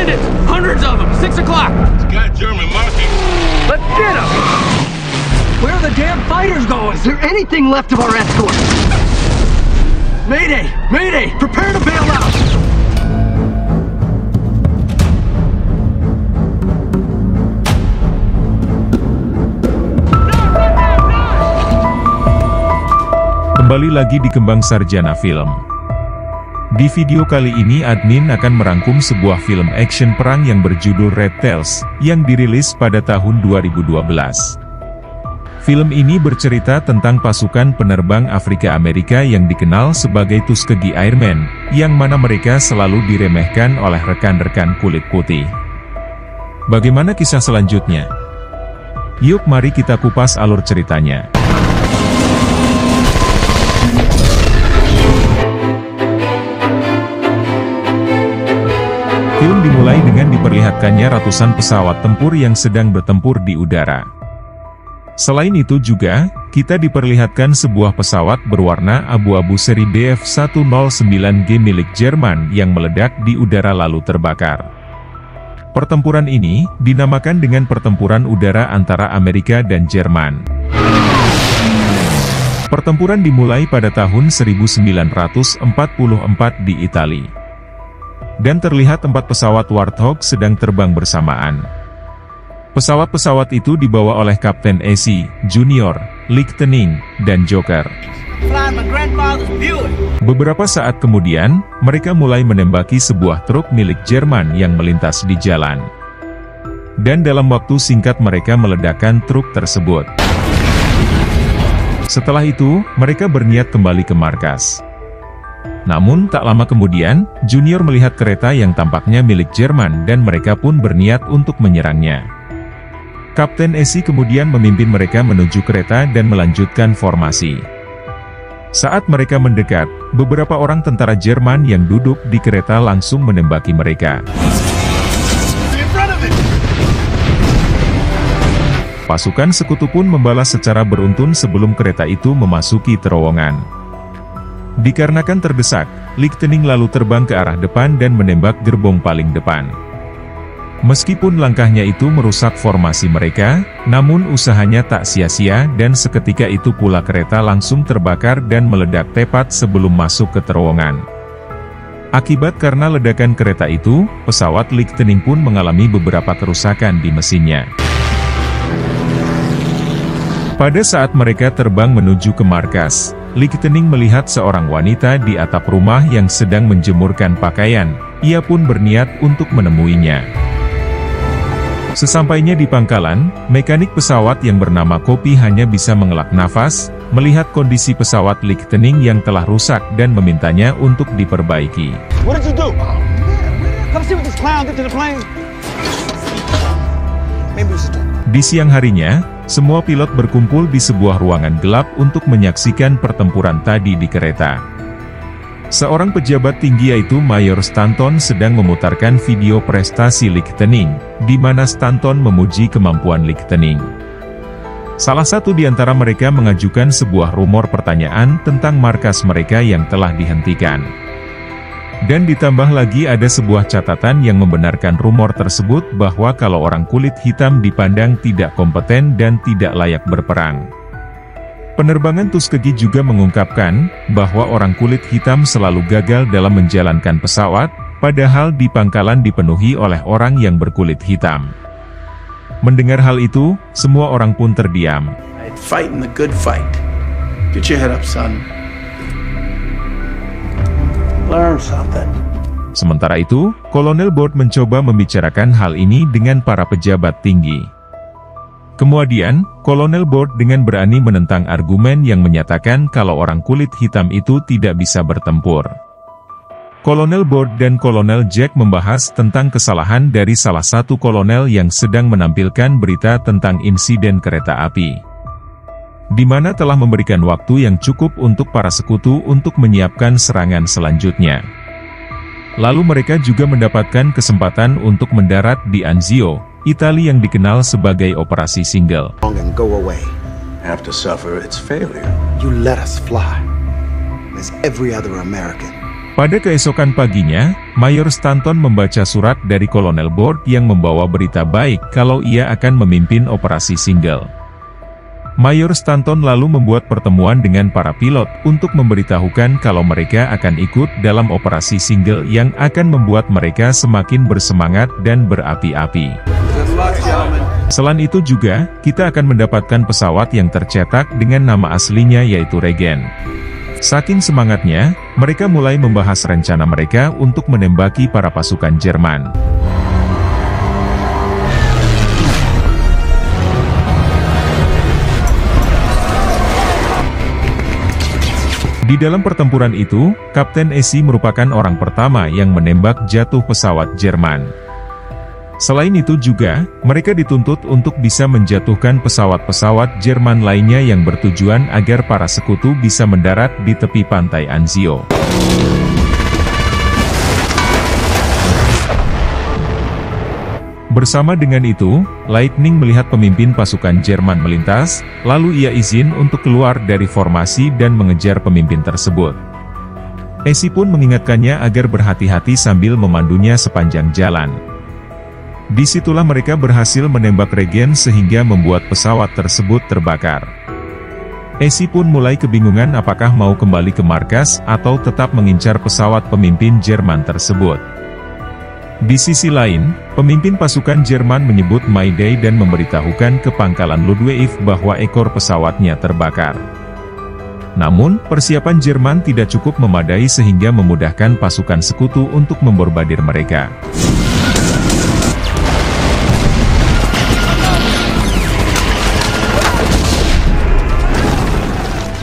Bandits! Hundreds of them! 6 o'clock! It's got German markings. Let's get them! Where are the damn fighters going? Is there anything left of our escort? Mayday! Mayday! Prepare to bail out! Kembali lagi di Kembang Sarjana Film. Di video kali ini admin akan merangkum sebuah film action perang yang berjudul Red Tails, yang dirilis pada tahun 2012. Film ini bercerita tentang pasukan penerbang Afrika Amerika yang dikenal sebagai Tuskegee Airmen, yang mana mereka selalu diremehkan oleh rekan-rekan kulit putih. Bagaimana kisah selanjutnya? Yuk mari kita kupas alur ceritanya. Film dimulai dengan diperlihatkannya ratusan pesawat tempur yang sedang bertempur di udara. Selain itu juga, kita diperlihatkan sebuah pesawat berwarna abu-abu seri Bf-109G milik Jerman yang meledak di udara lalu terbakar. Pertempuran ini dinamakan dengan pertempuran udara antara Amerika dan Jerman. Pertempuran dimulai pada tahun 1944 di Italia. Dan terlihat 4 pesawat Warthog sedang terbang bersamaan. Pesawat-pesawat itu dibawa oleh Kapten AC, Junior, Lieutenant, dan Joker. Beberapa saat kemudian, mereka mulai menembaki sebuah truk milik Jerman yang melintas di jalan. Dan dalam waktu singkat mereka meledakkan truk tersebut. Setelah itu, mereka berniat kembali ke markas. Namun tak lama kemudian, Junior melihat kereta yang tampaknya milik Jerman dan mereka pun berniat untuk menyerangnya. Kapten AC kemudian memimpin mereka menuju kereta dan melanjutkan formasi. Saat mereka mendekat, beberapa orang tentara Jerman yang duduk di kereta langsung menembaki mereka. Pasukan sekutu pun membalas secara beruntun sebelum kereta itu memasuki terowongan. Dikarenakan terdesak, Lieutenant lalu terbang ke arah depan dan menembak gerbong paling depan. Meskipun langkahnya itu merusak formasi mereka, namun usahanya tak sia-sia dan seketika itu pula kereta langsung terbakar dan meledak tepat sebelum masuk ke terowongan. Akibat karena ledakan kereta itu, pesawat Lieutenant pun mengalami beberapa kerusakan di mesinnya. Pada saat mereka terbang menuju ke markas, Lieutenant melihat seorang wanita di atap rumah yang sedang menjemurkan pakaian. Ia pun berniat untuk menemuinya. Sesampainya di pangkalan, mekanik pesawat yang bernama Kopi hanya bisa mengelak nafas, melihat kondisi pesawat Lieutenant yang telah rusak dan memintanya untuk diperbaiki. What did you do? Come see what this clown did to the plane. Maybe we should do. Di siang harinya, semua pilot berkumpul di sebuah ruangan gelap untuk menyaksikan pertempuran tadi di kereta. Seorang pejabat tinggi yaitu Mayor Stanton sedang memutarkan video prestasi Lieutenant, di mana Stanton memuji kemampuan Lieutenant. Salah satu di antara mereka mengajukan sebuah rumor pertanyaan tentang markas mereka yang telah dihentikan. Dan ditambah lagi ada sebuah catatan yang membenarkan rumor tersebut bahwa kalau orang kulit hitam dipandang tidak kompeten dan tidak layak berperang. Penerbangan Tuskegee juga mengungkapkan bahwa orang kulit hitam selalu gagal dalam menjalankan pesawat, padahal di pangkalan dipenuhi oleh orang yang berkulit hitam. Mendengar hal itu, semua orang pun terdiam. Fighting the good fight. Get your head up, son. Learn something. Sementara itu, Kolonel Bord mencoba membicarakan hal ini dengan para pejabat tinggi. Kemudian, Kolonel Bord dengan berani menentang argumen yang menyatakan kalau orang kulit hitam itu tidak bisa bertempur. Kolonel Bord dan Kolonel Jack membahas tentang kesalahan dari salah satu kolonel yang sedang menampilkan berita tentang insiden kereta api, di mana telah memberikan waktu yang cukup untuk para sekutu untuk menyiapkan serangan selanjutnya. Lalu mereka juga mendapatkan kesempatan untuk mendarat di Anzio, Italia yang dikenal sebagai Operasi Single. And go away. Have to suffer its failure. You let us fly. As every other American. Pada keesokan paginya, Mayor Stanton membaca surat dari Kolonel Bord yang membawa berita baik kalau ia akan memimpin operasi Single. Mayor Stanton lalu membuat pertemuan dengan para pilot untuk memberitahukan kalau mereka akan ikut dalam operasi Single yang akan membuat mereka semakin bersemangat dan berapi-api. Selain itu juga, kita akan mendapatkan pesawat yang tercetak dengan nama aslinya yaitu Regen. Saking semangatnya, mereka mulai membahas rencana mereka untuk menembaki para pasukan Jerman. Di dalam pertempuran itu, Kapten Esi merupakan orang pertama yang menembak jatuh pesawat Jerman. Selain itu juga, mereka dituntut untuk bisa menjatuhkan pesawat-pesawat Jerman lainnya yang bertujuan agar para sekutu bisa mendarat di tepi pantai Anzio. Bersama dengan itu, Lightning melihat pemimpin pasukan Jerman melintas, lalu ia izin untuk keluar dari formasi dan mengejar pemimpin tersebut. Esi pun mengingatkannya agar berhati-hati sambil memandunya sepanjang jalan. Disitulah mereka berhasil menembak Regen sehingga membuat pesawat tersebut terbakar. Esi pun mulai kebingungan apakah mau kembali ke markas atau tetap mengincar pesawat pemimpin Jerman tersebut. Di sisi lain, pemimpin pasukan Jerman menyebut Mayday dan memberitahukan ke pangkalan Luftwaffe bahwa ekor pesawatnya terbakar. Namun, persiapan Jerman tidak cukup memadai sehingga memudahkan pasukan sekutu untuk memborbardir mereka.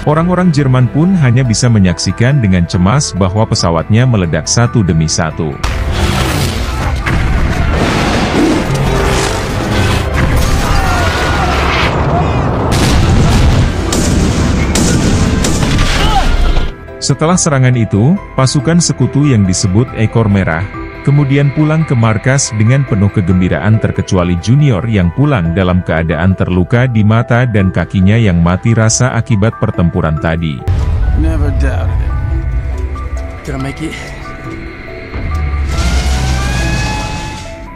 Orang-orang Jerman pun hanya bisa menyaksikan dengan cemas bahwa pesawatnya meledak satu demi satu. Setelah serangan itu, pasukan sekutu yang disebut Ekor Merah, kemudian pulang ke markas dengan penuh kegembiraan terkecuali Junior yang pulang dalam keadaan terluka di mata dan kakinya yang mati rasa akibat pertempuran tadi. Never doubted it. Gonna make it.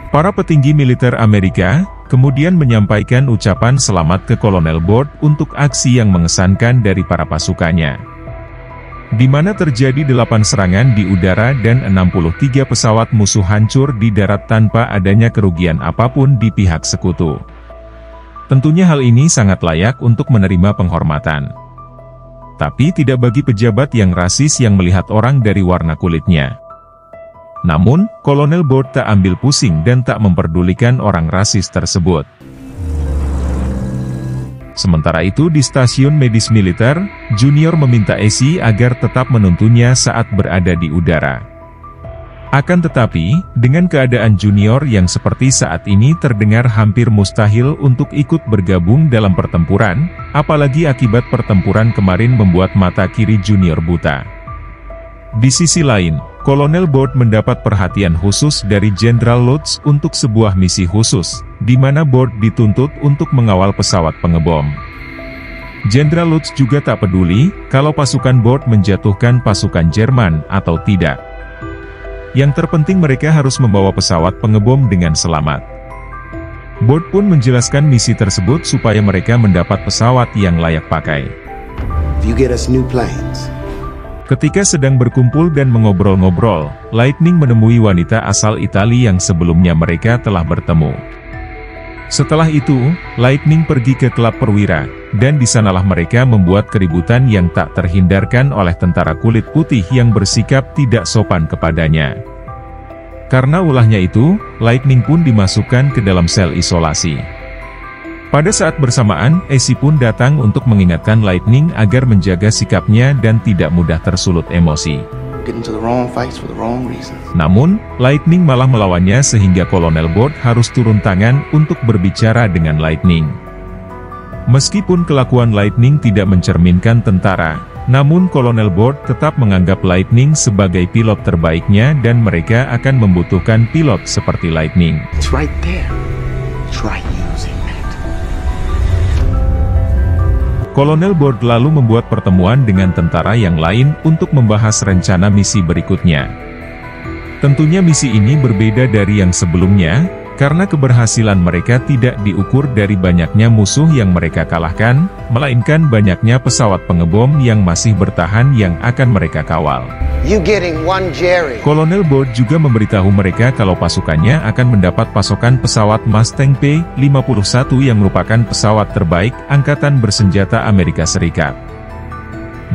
Para petinggi militer Amerika kemudian menyampaikan ucapan selamat ke Kolonel Bord untuk aksi yang mengesankan dari para pasukannya, di mana terjadi 8 serangan di udara dan 63 pesawat musuh hancur di darat tanpa adanya kerugian apapun di pihak sekutu. Tentunya hal ini sangat layak untuk menerima penghormatan. Tapi tidak bagi pejabat yang rasis yang melihat orang dari warna kulitnya. Namun, Kolonel Bord tak ambil pusing dan tak memperdulikan orang rasis tersebut. Sementara itu di stasiun medis militer, Junior meminta Esi agar tetap menuntunnya saat berada di udara. Akan tetapi, dengan keadaan Junior yang seperti saat ini terdengar hampir mustahil untuk ikut bergabung dalam pertempuran, apalagi akibat pertempuran kemarin membuat mata kiri Junior buta. Di sisi lain, Kolonel Bord mendapat perhatian khusus dari Jenderal Lutz untuk sebuah misi khusus, di mana Bord dituntut untuk mengawal pesawat pengebom. Jenderal Lutz juga tak peduli kalau pasukan Bord menjatuhkan pasukan Jerman atau tidak. Yang terpenting mereka harus membawa pesawat pengebom dengan selamat. Bord pun menjelaskan misi tersebut supaya mereka mendapat pesawat yang layak pakai. If you get us new planes. Ketika sedang berkumpul dan mengobrol-ngobrol, Lightning menemui wanita asal Italia yang sebelumnya mereka telah bertemu. Setelah itu, Lightning pergi ke klub perwira, dan di sanalah mereka membuat keributan yang tak terhindarkan oleh tentara kulit putih yang bersikap tidak sopan kepadanya. Karena ulahnya itu, Lightning pun dimasukkan ke dalam sel isolasi. Pada saat bersamaan, Esi pun datang untuk mengingatkan Lightning agar menjaga sikapnya dan tidak mudah tersulut emosi. Namun, Lightning malah melawannya sehingga Kolonel Bord harus turun tangan untuk berbicara dengan Lightning. Meskipun kelakuan Lightning tidak mencerminkan tentara, namun Kolonel Bord tetap menganggap Lightning sebagai pilot terbaiknya dan mereka akan membutuhkan pilot seperti Lightning. It's right there. Try using that. Kolonel Bord lalu membuat pertemuan dengan tentara yang lain untuk membahas rencana misi berikutnya. Tentunya misi ini berbeda dari yang sebelumnya, karena keberhasilan mereka tidak diukur dari banyaknya musuh yang mereka kalahkan, melainkan banyaknya pesawat pengebom yang masih bertahan yang akan mereka kawal. You getting one Jerry. Kolonel Bord juga memberitahu mereka kalau pasukannya akan mendapat pasokan pesawat Mustang P-51 yang merupakan pesawat terbaik Angkatan Bersenjata Amerika Serikat.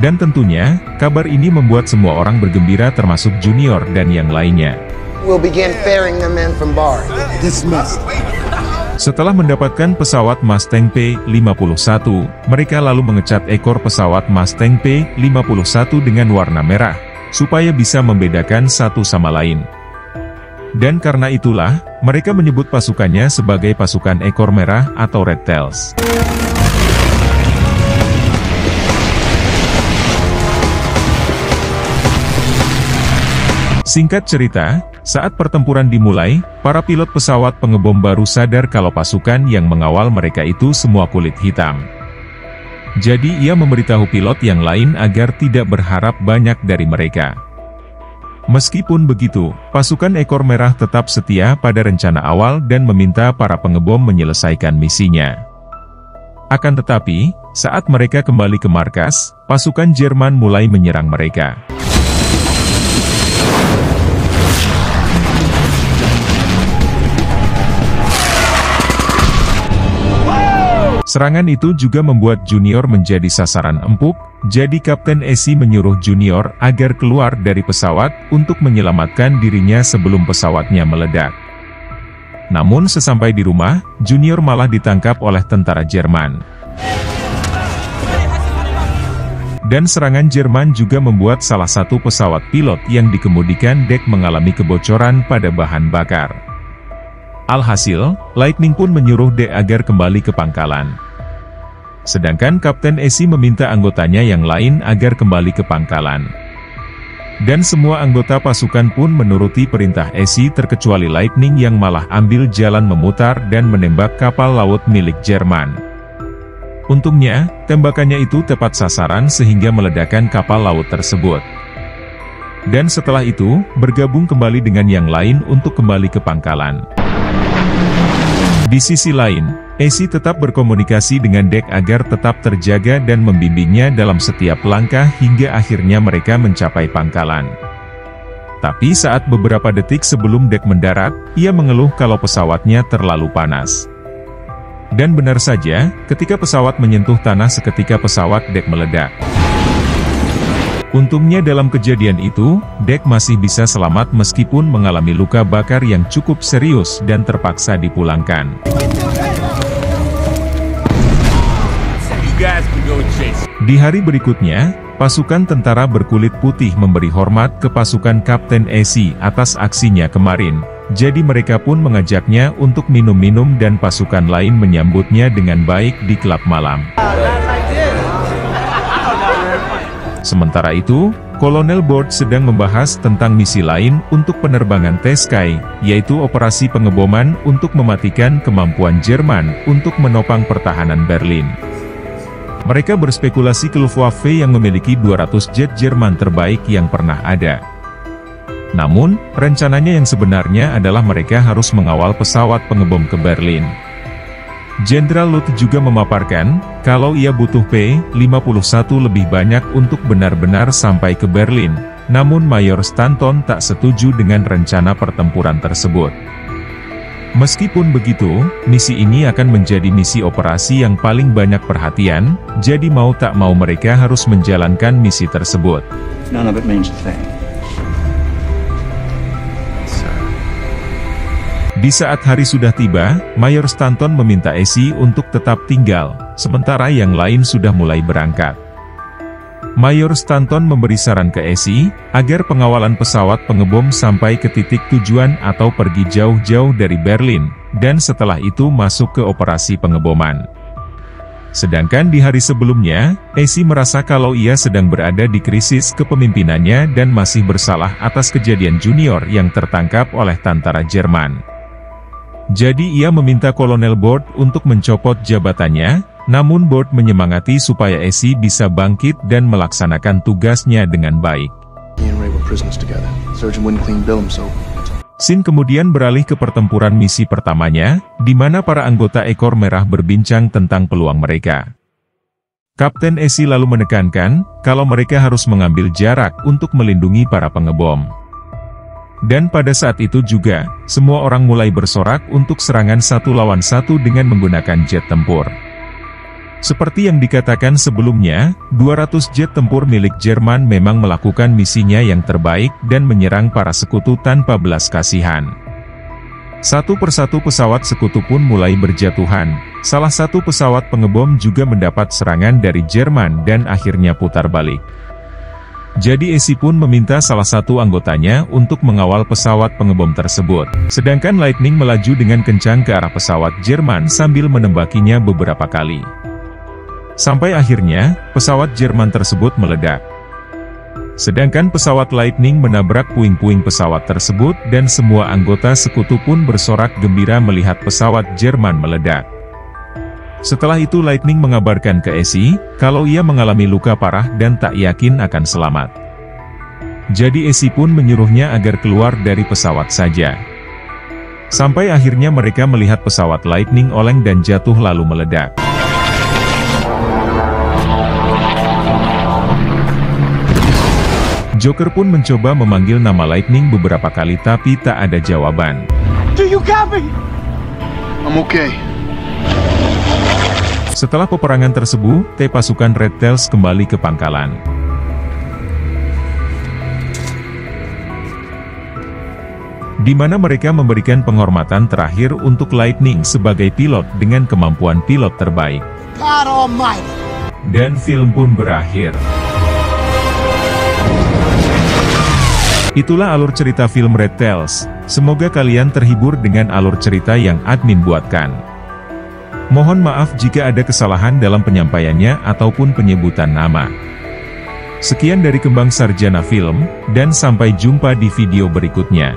Dan tentunya, kabar ini membuat semua orang bergembira termasuk Junior dan yang lainnya. We'll begin ferrying them in from Bard. Dismissed. Setelah mendapatkan pesawat Mustang P-51, mereka lalu mengecat ekor pesawat Mustang P-51 dengan warna merah, supaya bisa membedakan satu sama lain. Dan karena itulah, mereka menyebut pasukannya sebagai pasukan ekor merah atau Red Tails. Singkat cerita, saat pertempuran dimulai, para pilot pesawat pengebom baru sadar kalau pasukan yang mengawal mereka itu semua kulit hitam. Jadi ia memberitahu pilot yang lain agar tidak berharap banyak dari mereka. Meskipun begitu, pasukan ekor merah tetap setia pada rencana awal dan meminta para pengebom menyelesaikan misinya. Akan tetapi, saat mereka kembali ke markas, pasukan Jerman mulai menyerang mereka. Serangan itu juga membuat Junior menjadi sasaran empuk, jadi Kapten Esi menyuruh Junior agar keluar dari pesawat untuk menyelamatkan dirinya sebelum pesawatnya meledak. Namun sesampai di rumah, Junior malah ditangkap oleh tentara Jerman. Dan serangan Jerman juga membuat salah satu pesawat pilot yang dikemudikan Dek mengalami kebocoran pada bahan bakar. Alhasil, Lightning pun menyuruh Dek agar kembali ke pangkalan. Sedangkan Kapten Esi meminta anggotanya yang lain agar kembali ke pangkalan. Dan semua anggota pasukan pun menuruti perintah Esi terkecuali Lightning yang malah ambil jalan memutar dan menembak kapal laut milik Jerman. Untungnya, tembakannya itu tepat sasaran sehingga meledakkan kapal laut tersebut. Dan setelah itu, bergabung kembali dengan yang lain untuk kembali ke pangkalan. Di sisi lain, Esi tetap berkomunikasi dengan Dek agar tetap terjaga dan membimbingnya dalam setiap langkah hingga akhirnya mereka mencapai pangkalan. Tapi saat beberapa detik sebelum Dek mendarat, ia mengeluh kalau pesawatnya terlalu panas. Dan benar saja, ketika pesawat menyentuh tanah seketika pesawat Dek meledak. Untungnya dalam kejadian itu, Dek masih bisa selamat meskipun mengalami luka bakar yang cukup serius dan terpaksa dipulangkan. Di hari berikutnya, pasukan tentara berkulit putih memberi hormat ke pasukan Kapten Esi atas aksinya kemarin, jadi mereka pun mengajaknya untuk minum-minum dan pasukan lain menyambutnya dengan baik di klub malam. Sementara itu, Kolonel Bord sedang membahas tentang misi lain untuk penerbangan T-Sky, yaitu operasi pengeboman untuk mematikan kemampuan Jerman untuk menopang pertahanan Berlin. Mereka berspekulasi ke Luftwaffe yang memiliki 200 jet Jerman terbaik yang pernah ada. Namun, rencananya yang sebenarnya adalah mereka harus mengawal pesawat pengebom ke Berlin. Jenderal Luth juga memaparkan, kalau ia butuh P-51 lebih banyak untuk benar-benar sampai ke Berlin, namun Mayor Stanton tak setuju dengan rencana pertempuran tersebut. Meskipun begitu, misi ini akan menjadi misi operasi yang paling banyak perhatian, jadi mau tak mau mereka harus menjalankan misi tersebut. None of it means a thing. Di saat hari sudah tiba, Mayor Stanton meminta Esi untuk tetap tinggal, sementara yang lain sudah mulai berangkat. Mayor Stanton memberi saran ke Esi, agar pengawalan pesawat pengebom sampai ke titik tujuan atau pergi jauh-jauh dari Berlin, dan setelah itu masuk ke operasi pengeboman. Sedangkan di hari sebelumnya, Esi merasa kalau ia sedang berada di krisis kepemimpinannya dan masih bersalah atas kejadian Junior yang tertangkap oleh tentara Jerman. Jadi ia meminta Kolonel Bord untuk mencopot jabatannya, Namun Board menyemangati supaya Essie bisa bangkit dan melaksanakan tugasnya dengan baik. He and Ray were prisoners together. Surgeon wouldn't clean bill him, so Scene kemudian beralih ke pertempuran misi pertamanya, di mana para anggota Ekor Merah berbincang tentang peluang mereka. Kapten Essie lalu menekankan, kalau mereka harus mengambil jarak untuk melindungi para pengebom. Dan pada saat itu juga, semua orang mulai bersorak untuk serangan 1 lawan 1 dengan menggunakan jet tempur. Seperti yang dikatakan sebelumnya, 200 jet tempur milik Jerman memang melakukan misinya yang terbaik dan menyerang para sekutu tanpa belas kasihan. Satu persatu pesawat sekutu pun mulai berjatuhan, salah satu pesawat pengebom juga mendapat serangan dari Jerman dan akhirnya putar balik. Jadi Essie pun meminta salah satu anggotanya untuk mengawal pesawat pengebom tersebut, sedangkan Lightning melaju dengan kencang ke arah pesawat Jerman sambil menembakinya beberapa kali. Sampai akhirnya, pesawat Jerman tersebut meledak. Sedangkan pesawat Lightning menabrak puing-puing pesawat tersebut dan semua anggota sekutu pun bersorak gembira melihat pesawat Jerman meledak. Setelah itu Lightning mengabarkan ke Essie, kalau ia mengalami luka parah dan tak yakin akan selamat. Jadi Essie pun menyuruhnya agar keluar dari pesawat saja. Sampai akhirnya mereka melihat pesawat Lightning oleng dan jatuh lalu meledak. Joker pun mencoba memanggil nama Lightning beberapa kali tapi tak ada jawaban. Do you copy? I'm okay. Setelah peperangan tersebut, pasukan Red Tails kembali ke pangkalan. Di mana mereka memberikan penghormatan terakhir untuk Lightning sebagai pilot dengan kemampuan pilot terbaik. God Almighty. Dan film pun berakhir. Itulah alur cerita film Red Tails. Semoga kalian terhibur dengan alur cerita yang admin buatkan. Mohon maaf jika ada kesalahan dalam penyampaiannya ataupun penyebutan nama. Sekian dari Kembang Sarjana Film, dan sampai jumpa di video berikutnya.